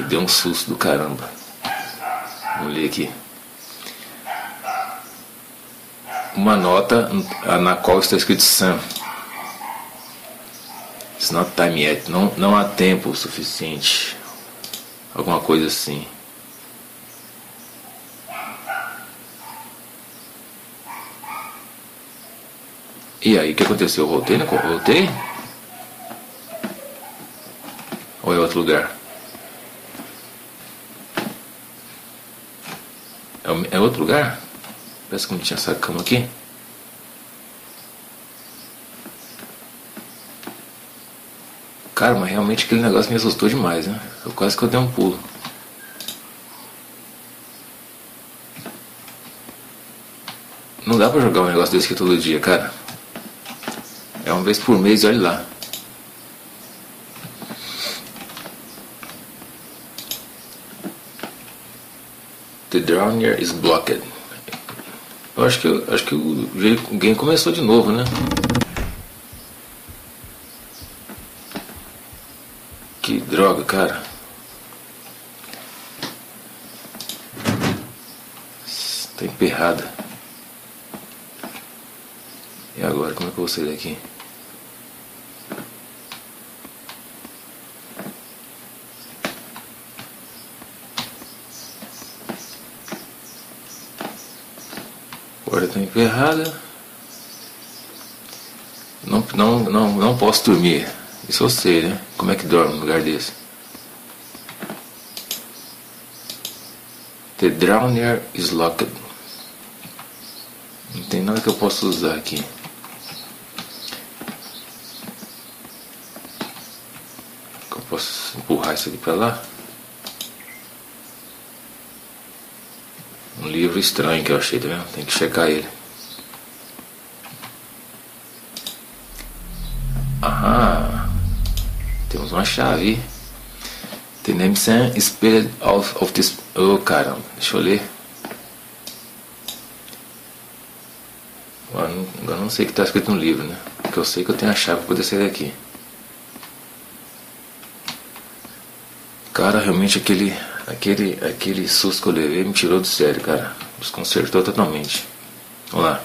deu um susto do caramba. Vamos ler aqui. Uma nota na qual está escrito Sam. It's not time yet. Não há tempo suficiente. Alguma coisa assim. E aí, o que aconteceu? Eu voltei, né? Voltei? Ou é outro lugar? É outro lugar? Parece que não tinha essa cama aqui. Cara, mas realmente aquele negócio me assustou demais, né? Quase que eu dei um pulo. Não dá pra jogar um negócio desse aqui todo dia, cara. É uma vez por mês e olha lá. The Drowner is blocked. Eu acho que o game começou de novo, né? Que droga, cara. Tá emperrada. E agora, como é que eu vou sair daqui? A porta tá emperrada. Não posso dormir. Isso eu sei, né? Como é que dorme num lugar desse? The Drowner is locked. Não tem nada que eu possa usar aqui. Eu posso empurrar isso aqui pra lá? Um livro estranho que eu achei, tá vendo? Tem que checar ele. Aham. Temos uma chave. The name Sam is spelled out of this. Oh, caramba, deixa eu ler. Agora não sei o que está escrito no livro, né? Porque eu sei que eu tenho a chave para poder sair daqui. Cara, realmente aquele susto que eu levei me tirou do sério, cara. Desconcertou totalmente. Vamos lá.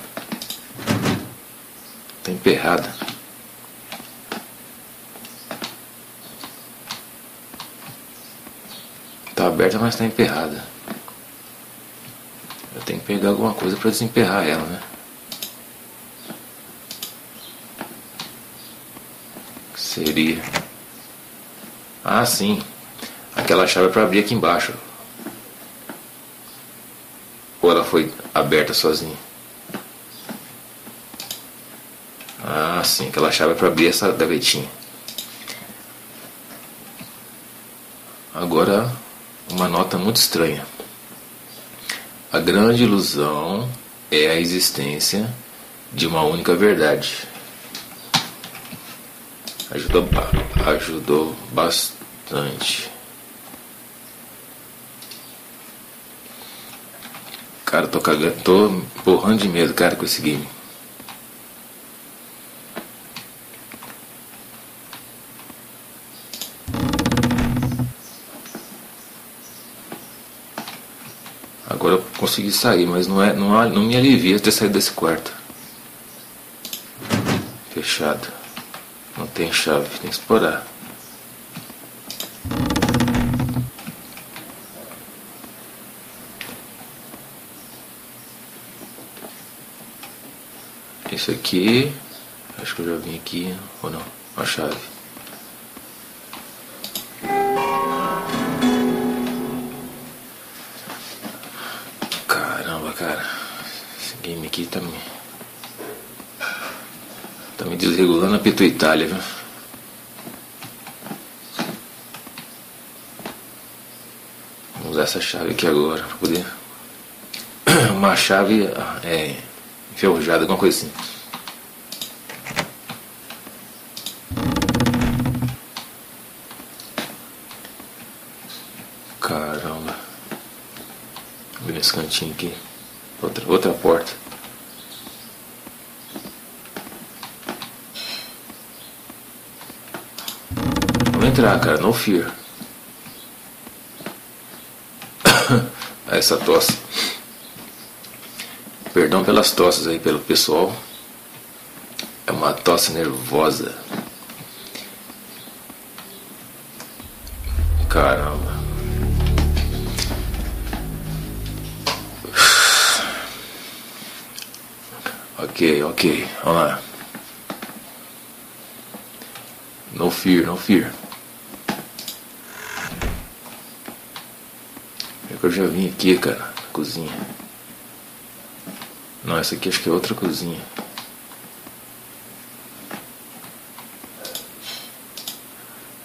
Tá emperrada. Tá aberta, mas tá emperrada. Eu tenho que pegar alguma coisa para desemperrar ela, né? Que seria? Ah, sim. Aquela chave é para abrir aqui embaixo. Ou ela foi aberta sozinha? Ah, sim. Aquela chave é para abrir essa gavetinha. Agora, uma nota muito estranha. A grande ilusão é a existência de uma única verdade. Ajudou bastante. Cara, tô borrando de medo, cara, com esse game. Agora eu consegui sair, mas não me alivia ter saído desse quarto. Fechado. Não tem chave, tem que explorar. Isso aqui, acho que eu já vim aqui, ou não, a chave. Caramba, cara, esse game aqui tá me desregulando a pituitália, viu? Vamos usar essa chave aqui agora pra poder. Uma chave enferrujada, alguma coisa assim. Caramba. Vou ver nesse cantinho aqui. Outra porta. Vamos entrar, cara, no fear. a essa tosse. Perdão pelas tosses aí pelo pessoal. É uma tosse nervosa. Caramba. Ok, vamos lá. No fear, no fear. Eu já vim aqui, cara, na cozinha. Não, essa aqui acho que é outra cozinha.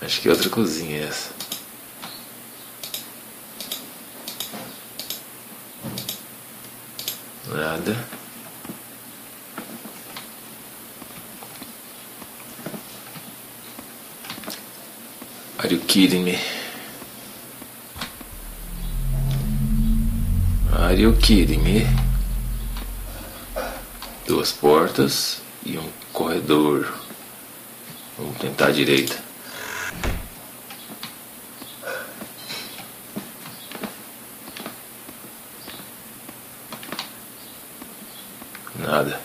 Acho que é outra cozinha essa. Nada. Are you kidding me? Are you kidding me? Duas portas e um corredor. Vamos tentar a direita. Nada.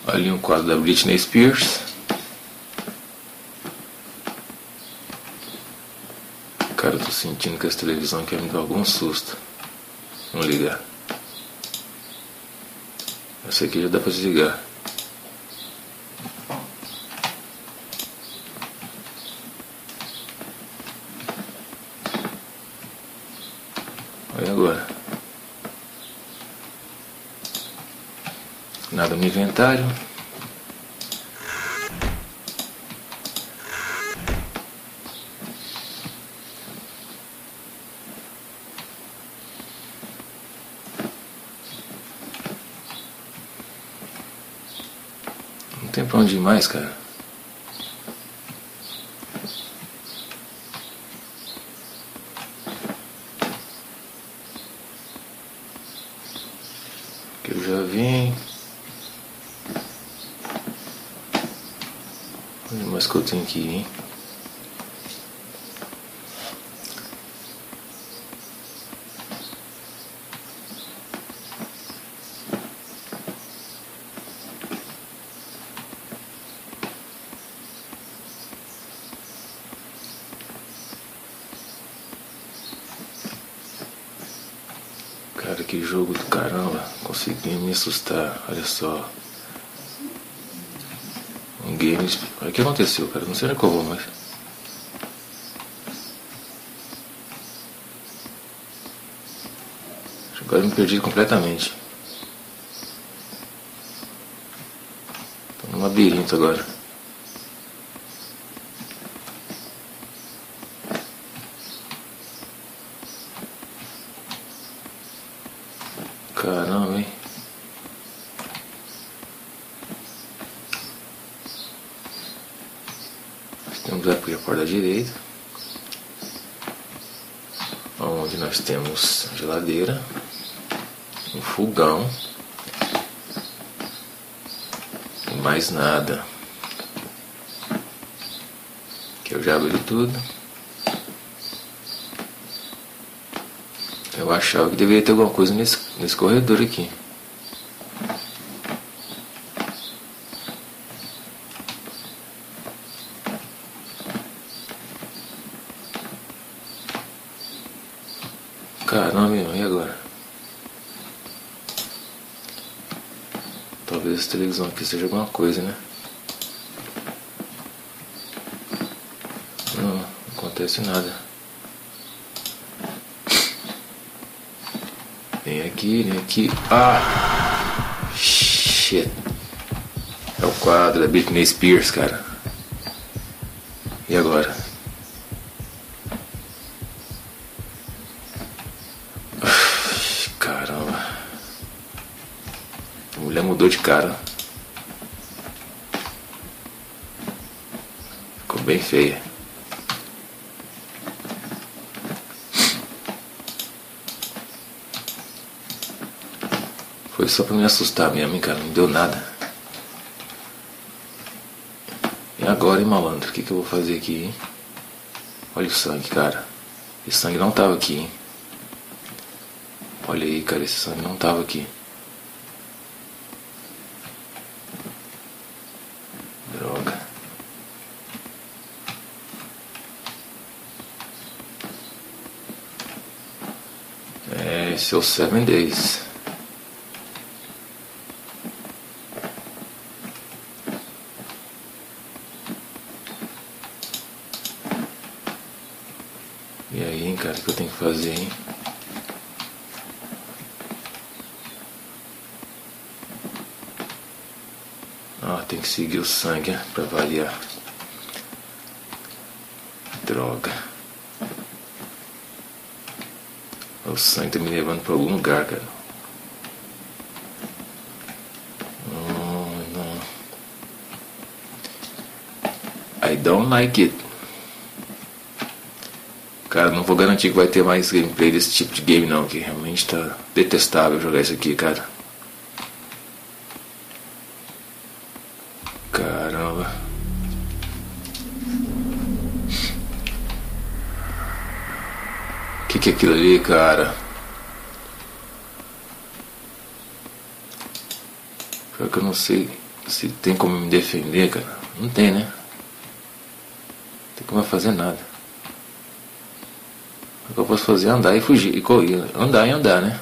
Ali um quadro da Britney Spears. Cara, eu tô sentindo que essa televisão quer me dar algum susto. Vamos ligar. Essa aqui já dá pra desligar. Olha agora. Nada no inventário. Não tem pra onde ir mais, cara. Que eu já vim. Onde mais que eu tenho que ir, hein? Cara, que jogo do caramba. Consegui me assustar. Olha só. Um game. Olha o que aconteceu, cara. Não sei onde que eu vou mais. Agora eu me perdi completamente. Tô num labirinto agora. Caramba, hein? Temos aqui a porta da direita, onde nós temos a geladeira, um fogão e mais nada. Que eu já abri tudo. Eu achava que deveria ter alguma coisa nesse corredor aqui. Caramba, meu, e agora? Talvez essa televisão aqui seja alguma coisa, né? Não acontece nada. Nem aqui, nem aqui. Ah! Shit! É o quadro da Britney Spears, cara. E agora? Caramba. A mulher mudou de cara. Ficou bem feia. Foi só pra me assustar mesmo, hein, cara. Não deu nada. E agora, hein, malandro? O que eu vou fazer aqui, hein? Olha o sangue, cara. Esse sangue não tava aqui, hein? Olha aí, cara, esse sangue não tava aqui. Droga. Esse é o 7 Days. E aí, hein, cara, o que eu tenho que fazer, hein? Tem que seguir o sangue, né? Pra variar. Droga. O sangue tá me levando pra algum lugar, cara. Não. I don't like it. Cara, não vou garantir que vai ter mais gameplay desse tipo de game não, que realmente tá detestável jogar isso aqui, cara. Caramba. Que é aquilo ali, cara? Pior que eu não sei se tem como me defender, cara. Não tem, né? Não tem como eu fazer nada. O que eu posso fazer é andar e fugir e correr. Andar e andar, né?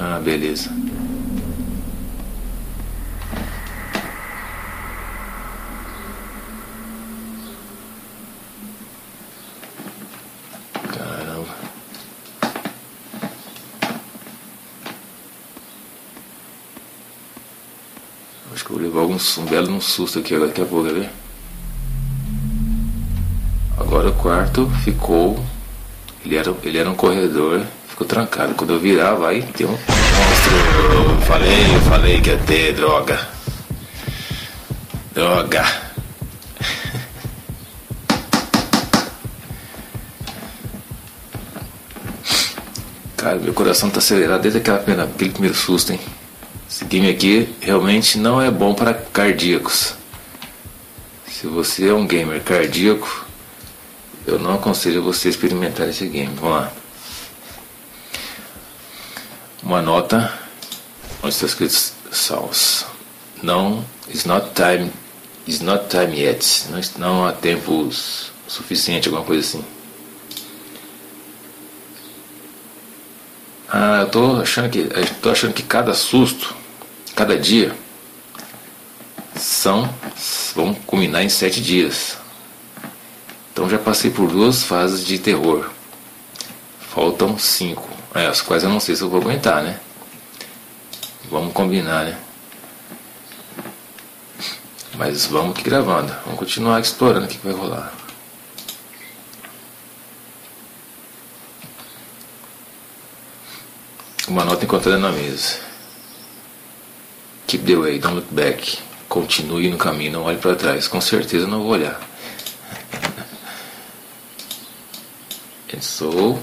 Ah, beleza. Caramba. Acho que eu vou levar um belo susto aqui agora, daqui a pouco, quer ver? Agora o quarto ficou. Ele era um corredor. Ficou trancado. Quando eu virar, vai ter um monstro. Eu falei que ia ter, droga. Droga. Cara, meu coração tá acelerado desde aquele primeiro susto, hein? Esse game aqui realmente não é bom para cardíacos. Se você é um gamer cardíaco, eu não aconselho você a experimentar esse game. Vamos lá. Uma nota onde está escrito Sounds. Não, it's not time yet. Não há tempo suficiente, alguma coisa assim. Eu tô achando que cada susto, cada dia, vão culminar em 7 dias. Então já passei por 2 fases de terror. Faltam 5. As quais eu não sei se eu vou aguentar, né? Vamos combinar, né? Mas vamos aqui gravando. Vamos continuar explorando o que vai rolar. Uma nota encontrada na mesa. Keep the way, don't look back. Continue no caminho, não olhe para trás. Com certeza não vou olhar. And so.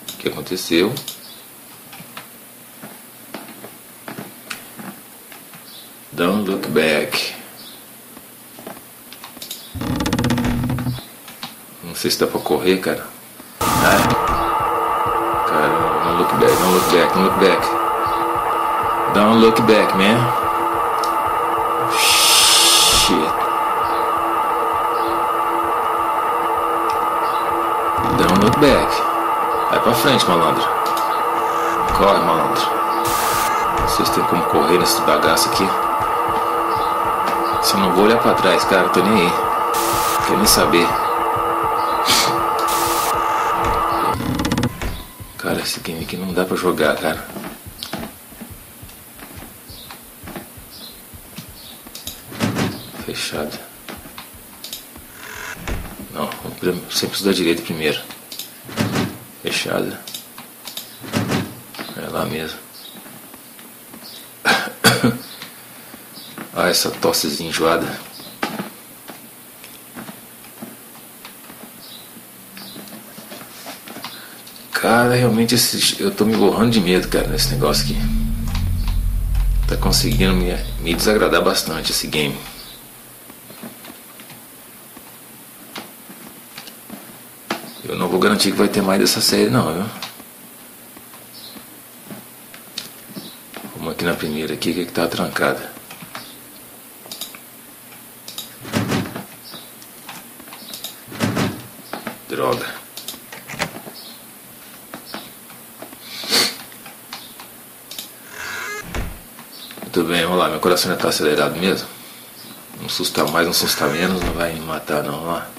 O que aconteceu? Don't look back. Não sei se dá pra correr, cara. Caramba, don't look back, don't look back, don't look back. Don't look back, man. Shit. Don't look back. Vai pra frente, malandro. Corre, malandro. Não sei se tem como correr nesse bagaço aqui. Se eu não vou olhar pra trás, cara, tô nem aí. Quero nem saber. Cara, esse game aqui não dá pra jogar, cara. Fechado. Não, sempre preciso da direita primeiro. Fechada. É lá mesmo. Essa tossezinha enjoada. Cara, realmente eu tô me borrando de medo, cara, nesse negócio aqui. Tá conseguindo me desagradar bastante esse game. Eu não vou garantir que vai ter mais dessa série não, viu? Vamos aqui na primeira aqui, que tá trancada. Droga. Muito bem, vamos lá, meu coração já tá acelerado mesmo. Um susto a mais, um susto a menos, não vai me matar não, vamos lá.